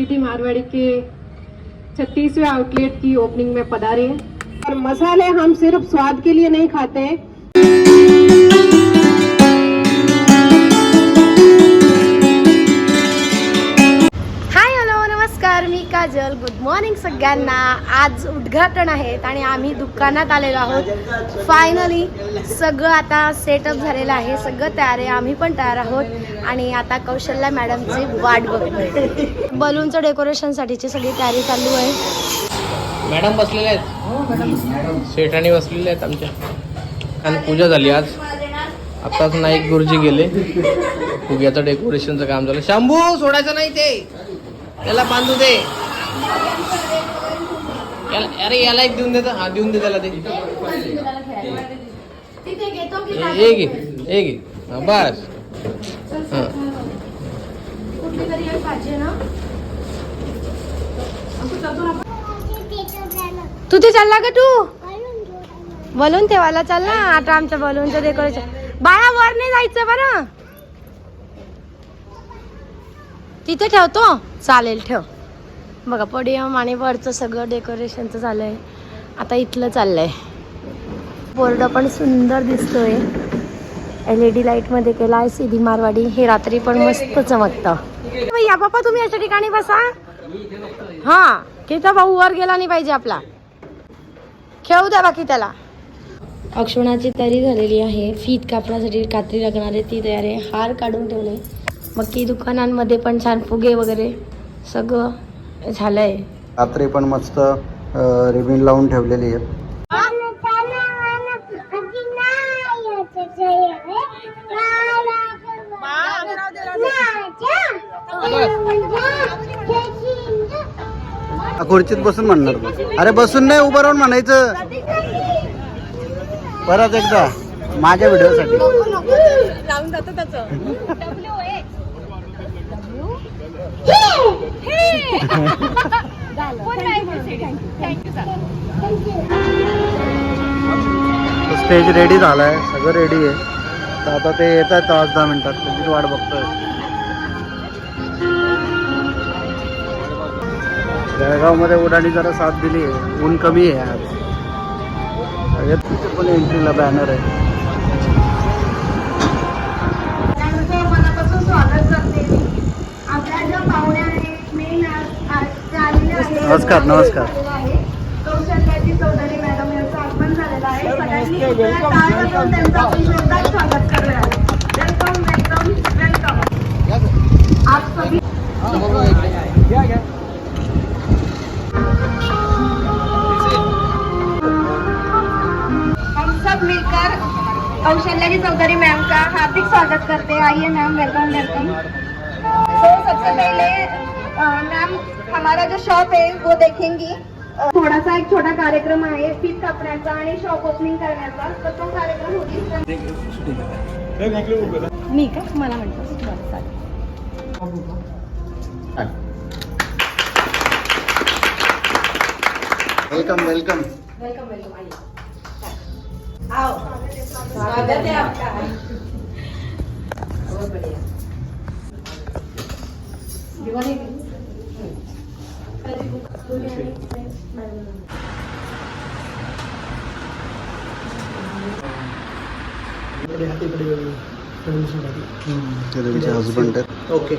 City Marwari के 36वें outlet की opening में पधारे। और मसाले हम सिर्फ स्वाद के लिए नहीं खाते। मी काजल, गुड मॉर्निंग सगळ्यांना। आज उद्घाटन आहेत आणि आम्ही दुकानात आलेलो आहोत। फायनली सगळं आता सेटअप झालेलं आहे, सगळं तयार आहे, आम्ही पण तयार आहोत आणि आता कौशल्या मॅडमची वाट बघतोय। बलूनचं डेकोरेशनसाठीची सगळी तयारी चालू आहे। मॅडम बसलेले आहेत, सेठाने बसलेले आहेत आमच्या, आणि पूजा झाली आज। आताच नाईक गुरुजी गेले, फुग्याचं डेकोरेशनचं काम झालं। शंभू सोडायचं नाही ते, त्याला बांधू दे। अरे याला एक देऊन देता, हा देऊन दे त्याला ते। एक बस। तू ते चालला का? तू बलून ठेवायला चाल ना। आता आमच्या बलूनचं डेकोरेशन, बाळा वर नाही जायचं बरं, तिथे ठेवतो। चालेल, ठेव। बघा पोडियम आणि वरचं सगळं डेकोरेशनचं झालंय। आता इथलं चाललंय। बोर्ड पण सुंदर दिसतोय, LED लाईट मध्ये केलाय सिटी मारवाडी। हे रात्री पण मस्त चमकतं। या बाप्पा तुम्ही अशा ठिकाणी बसा। हा किता भाऊ वर गेला नाही पाहिजे आपला, खेळू द्या बाकी त्याला। अक्षणाची तयारी झालेली आहे, फीत कापण्यासाठी कात्री लागणार आहे, ती तयार आहे। हार काढून ठेवले, मग की दुकानांमध्ये पण छान फुगे वगैरे सगळं झालंय। रात्री पण मस्त रिबिन लावून ठेवलेली आहे। खुर्चीत बसून म्हणणार, अरे बसून नाही उभं राहून म्हणायचं। परत एकदा माझ्या व्हिडिओसाठी लावून जातं त्याचं। स्टेज रेडी झालाय, सगळं रेडी आहे। तर आता ते येत आहेत 10 मिनिटात, त्याचीच वाट बघतोय। जळगावमध्ये उडाणी जरा साथ दिली आहे, ऊन कमी आहे आज। पण एंट्रीला बॅनर आहे। नमस्कार नमस्कार। कौशल्याची चौधरी मॅडम यांचं आगमन झालेलं आहे। सगळ्यांनी टाळ्या वाजवून त्यांचं आपण जोरदार स्वागत करूया। Welcome welcome welcome. आप सभी हम सब मिलकर कौशल्याची चौधरी मैम का हार्दिक स्वागत करते हैं। आइए मैम, वेलकम वेलकम। तो सबसे पहले मैम हमारा जो शॉप है वो देखेंगी। थोडासा एक छोटा कार्यक्रम आहे, फीत कापण्याचा आणि शॉप ओपनिंग करण्याचा। तर तो कार्यक्रम होती मी का मला म्हणतो। Welcome welcome welcome welcome. आइए, आओ, स्वागत है आपका। बहुत बढ़िया। Husband okay.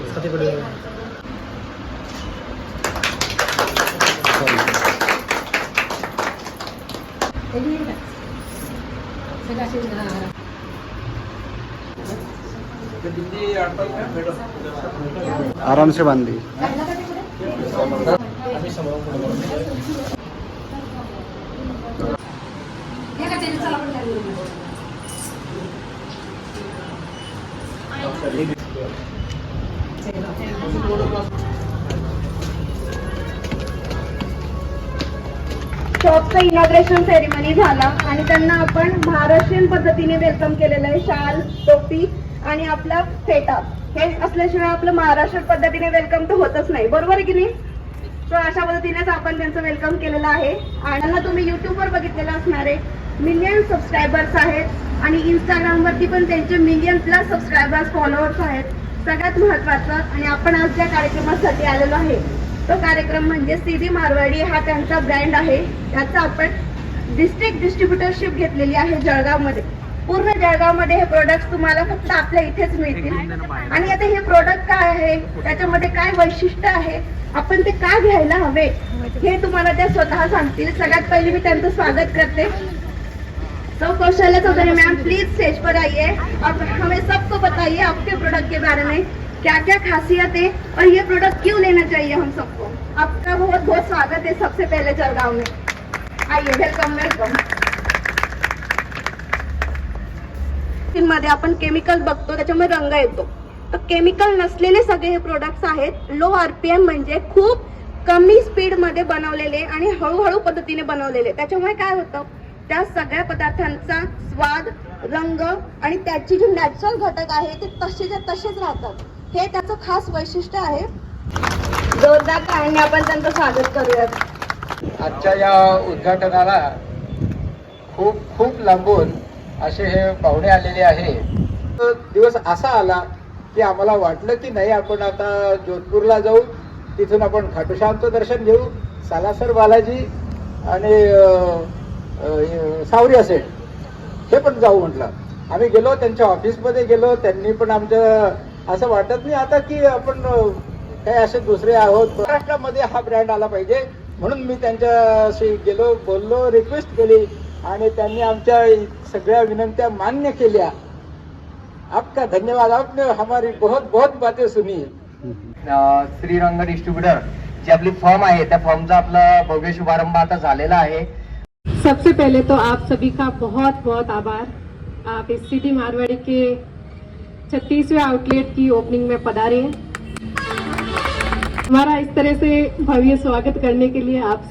आराम से बांधी। शॉपचं इनॉग्रेशन सेरेमनी झाला आणि त्यांना आपण महाराष्ट्रीयन पद्धतीने वेलकम केलेलं आहे। शाल, टोपी आणि आपला फेटा हे असल्याशिवाय आपलं महाराष्ट्र पद्धतीने वेलकम तर होतच नाही, बरोबर आहे की नाही? तर अशा पद्धतीनेच आपण त्यांचं वेलकम केलेलं आहे। आणि तुम्ही युट्यूबवर बघितलेलं असणार आहे, मिलियन सबस्क्रायबर्स आहेत आणि इंस्टाग्राम वरती पण त्यांचे मिलियन+ सबस्क्रायबर्स फॉलोअर्स आहेत। सगळ्यात महत्त्वाचं आणि आपण आज ज्या कार्यक्रमासाठी आलेलो आहे तो कार्यक्रम म्हणजे सीधी मारवाडी हा त्यांचा ब्रँड आहे. याचा आपण डिस्ट्रिक्ट डिस्ट्रीब्युटरशिप घेतलेली आहे जळगावमध्ये. पूर्ण जळगावमध्ये हे प्रोडक्ट तुम्हाला फक्त आपल्या इथेच मिळतील. आणि आता हे प्रोडक्ट काय आहे, त्याच्यामध्ये काय वैशिष्ट्य आहे, आपण ते का घ्यायला हवे, हे तुम्हाला त्या स्वतः सांगतील. सगळ्यात पहिले मी त्यांचं स्वागत करते. तो कौशल्या चौधरी मैम, प्लीज स्टेज पर आइए और हमें सबको बताइए आपके प्रोडक्ट के बारे में, क्या क्या खासियत है और ये प्रोडक्ट क्यों लेना चाहिए हम सबको. आपका बहुत बहुत स्वागत है सबसे पहले जळगाव में. आइए, वेलकम वेलकम. मध्ये आपण केमिकल बघतो, त्याच्यामुळे रंग येतो. तर केमिकल नसलेले सगळे हे प्रोडक्ट्स आहेत. लो आरपीएम म्हणजे खूप कमी स्पीड मध्ये बनवलेले आणि हळूहळू पद्धतीने बनवलेले. त्याच्यामुळे काय होतं, त्या सगळ्या पदार्थांचा स्वाद, रंग आणि त्याची जी नॅचरल घटक आहे ते तसेच्या तसेच राहतात. हे त्याचं खास वैशिष्ट्य आहे. जोरदार टाळ्यांनी आपण त्यांचं स्वागत करूयात. आजच्या या उद्घाटनाला खूप खूप लांबून असे हे पाहुणे आलेले आहे. दिवस असा आला की आम्हाला वाटलं की नाही, आपण आता जोधपूरला जाऊ, तिथून आपण खाटू श्यामचं दर्शन घेऊ, सालासर बालाजी आणि सावरिया सेठ हे पण जाऊ म्हटलं. आम्ही गेलो, त्यांच्या ऑफिसमध्ये गेलो. त्यांनी पण आमचं असं वाटत नाही आता की आपण काय असे दुसरे आहोत. महाराष्ट्रामध्ये हा ब्रँड आला पाहिजे म्हणून मी त्यांच्याशी गेलो, बोललो, रिक्वेस्ट केली आणि त्यांनी आमच्या सगळ्या विनंत्या मान्य केल्या. आपका धन्यवाद, आपने हमारी बहुत बहुत बातें सुनी. श्रीरंग डिस्ट्रीब्युटर जी आपली फर्म आहे त्या फर्मचा आपला भव्य शुभारंभ आता झालेला आहे. सबसे पहले तो आप सभी का बहुत बहुत आभार. आप इस सीधी मारवाड़ी के 36वें आउटलेट की ओपनिंग में पधारे. हमारा इस तरह से भव्य स्वागत करने के लिए आप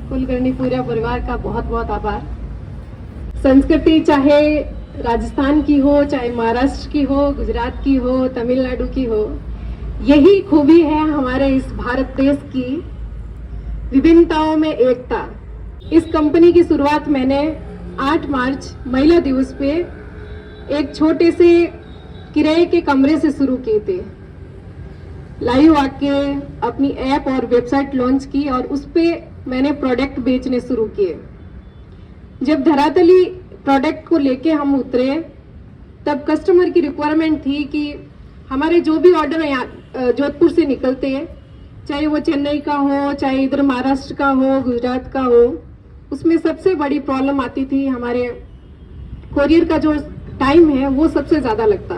कुलकर्णी पूरा परिवार का बहुत बहुत आभार. संस्कृति चाहे राजस्थान की हो, चाहे महाराष्ट्र की हो, गुजरात की हो, तमिलनाडु की हो, यही खूबी है हमारे इस भारत देश की, विभिन्नताओं में एकता. इस कंपनी की शुरुआत मैंने 8 मार्च महिला दिवस पे एक छोटे से किराए के कमरे से शुरू किए थे. लाइव आके अपनी ऐप और वेबसाइट लॉन्च की और उस पे मैंने प्रोडक्ट बेचने शुरू किए. जब धरातली प्रोडक्ट को लेके हम उतरे तब कस्टमर की रिक्वायरमेंट थी कि हमारे जो भी ऑर्डर यहाँ जोधपुर से निकलते हैं, चाहे वो चेन्नई का हो, चाहे इधर महाराष्ट्र का हो, गुजरात का हो, उसमें सबसे बड़ी प्रॉब्लम आती थी हमारे कोरियर का जो टाइम है वो सबसे ज़्यादा लगता.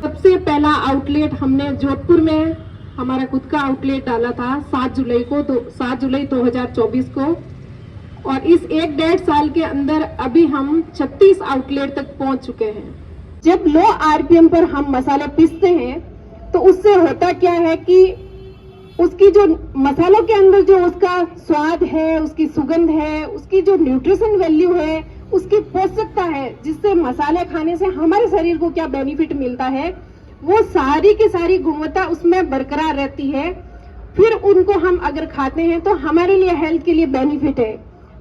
सबसे पहला आउटलेट हमने जोधपुर में हमारा खुद का आउटलेट डाला था 7 जुलाई 2024 को. और इस 1-1.5 साल के अंदर अभी हम 36 आउटलेट तक पहुंच चुके हैं. जब लो आरपीएम पर हम मसाले पीसते हैं तो उससे होता क्या है कि उसकी जो मसालों के अंदर जो उसका स्वाद है, उसकी सुगंध है, उसकी जो न्यूट्रिशन वैल्यू है, उसकी पोषकता है, जिससे मसाले खाने से हमारे शरीर को क्या बेनिफिट मिलता है, वो सारी की सारी गुणवत्ता उसमें बरकरार रहती है. फिर उनको हम अगर खाते हैं तो हमारे लिए हेल्थ के लिए बेनिफिट है.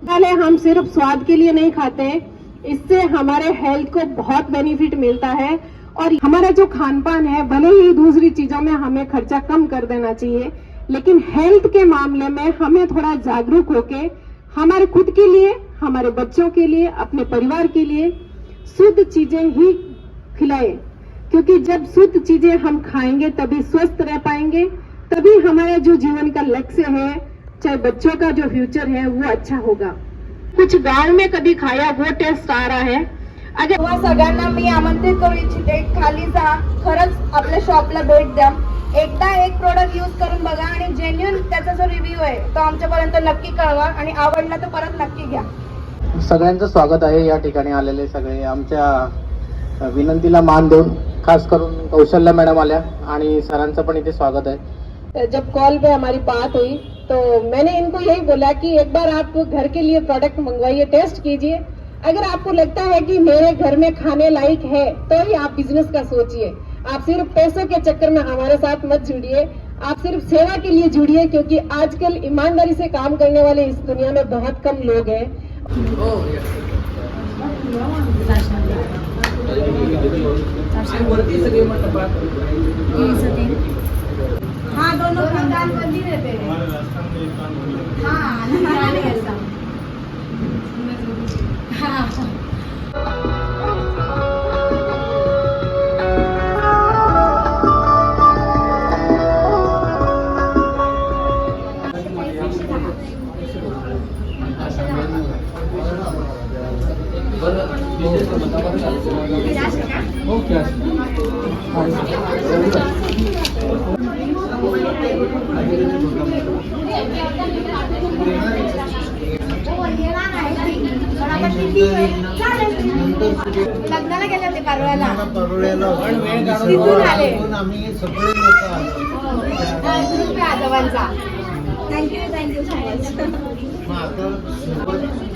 मसाले हम सिर्फ स्वाद के लिए नहीं खाते हैं, इससे हमारे हेल्थ को बहुत बेनिफिट मिलता है. और हमारा जो खान पान है, भले ही दूसरी चीजों में हमें खर्चा कम कर देना चाहिए, लेकिन हेल्थ के मामले में हमें थोड़ा जागरूक होके हमारे खुद के लिए, हमारे बच्चों के लिए, अपने परिवार के लिए शुद्ध चीजें ही खिलाएं. क्योंकि जब शुद्ध चीजें हम खाएंगे तभी स्वस्थ रह पाएंगे, तभी हमारा जो जीवन का लक्ष्य है, चाहे बच्चों का जो फ्यूचर है वो अच्छा होगा. कुछ गांव में कभी खाया वो टेस्ट आ रहा है. अगर तेव्हा सगळ्यांना मी आमंत्रित करू इच्छिते, खाली जा, खरंच आपल्या शॉपला भेट द्या, एकदा एक प्रोडक्ट यूज करून बघा आणि जेन्युइन त्याचा जो रिव्ह्यू आहे तो आमच्यापर्यंत नक्की कळवा आणि आवडला तर परत नक्की घ्या. सगळ्यांचं स्वागत आहे या ठिकाणी आलेले सगळे. आमच्या विनंतीला मान देऊन खास करून कौशल्या मॅडम आल्या आणि सरांचं पण इथे स्वागत आहे. जब कॉल पे हमारी बात हुई तो मैंने इनको यही बोला कि एक बार आप घर के लिए प्रोडक्ट मंगवाइए, टेस्ट कीजिए. अगर आपको लगता है कि मेरे घर में खाने लायक है तो ही आप बिजनेस का सोचिए. आप सिर्फ पैसों के चक्कर में हमारे साथ मत जुड़िए, आप सिर्फ सेवा के लिए जुड़िए, क्योंकि आजकल ईमानदारी से काम करने वाले इस दुनिया में बहुत कम लोग हैं. हाँ दोनों खानदान बंदी रहते हैं हाँ नहीं ऐसा हाँ लग्नाला गेले होते पारोळ्याला तिथून आले आम्ही सगळे लोक आलो ग्रुप आहे आजोबांचा थँक्यू सो मच.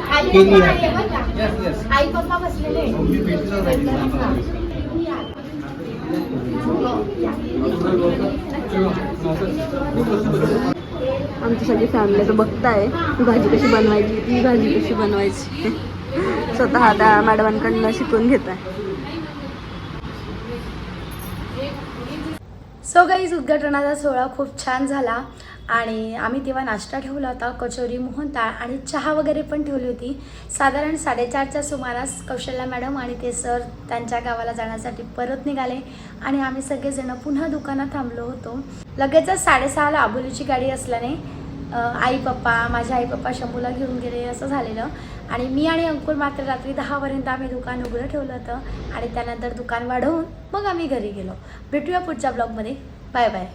आई पप्पा नाहीये बरं का? आई पप्पा बसलेले आमची सगळी फॅमिली तर बघताय ही भाजी कशी बनवायची ती भाजी कशी बनवायची स्वतः त्या मॅडमांकडनं शिकून घेत आहे. सो गाईज उद्घाटनाचा सोहळा खूप छान झाला आणि आम्ही तेव्हा नाश्ता ठेवला होता, कचोरी, मोहनताळ आणि चहा वगैरे पण ठेवली होती. साधारण 4:30च्या सुमारास कौशल्या मॅडम आणि ते सर त्यांच्या गावाला जाण्यासाठी परत निघाले आणि आम्ही सगळेजण पुन्हा दुकानात थांबलो होतो. लगेचच 6:30ला आबोलीची गाडी असल्याने माझे आई पप्पा शंभूला घेऊन गेले असं झालेलं आणि मी आणि अंकुर मात्र रात्री 10पर्यंत आम्ही दुकान उघडं ठेवलं होतं आणि त्यानंतर दुकान वाढवून मग आम्ही घरी गेलो. भेटूया पुढच्या ब्लॉगमध्ये. Bye bye.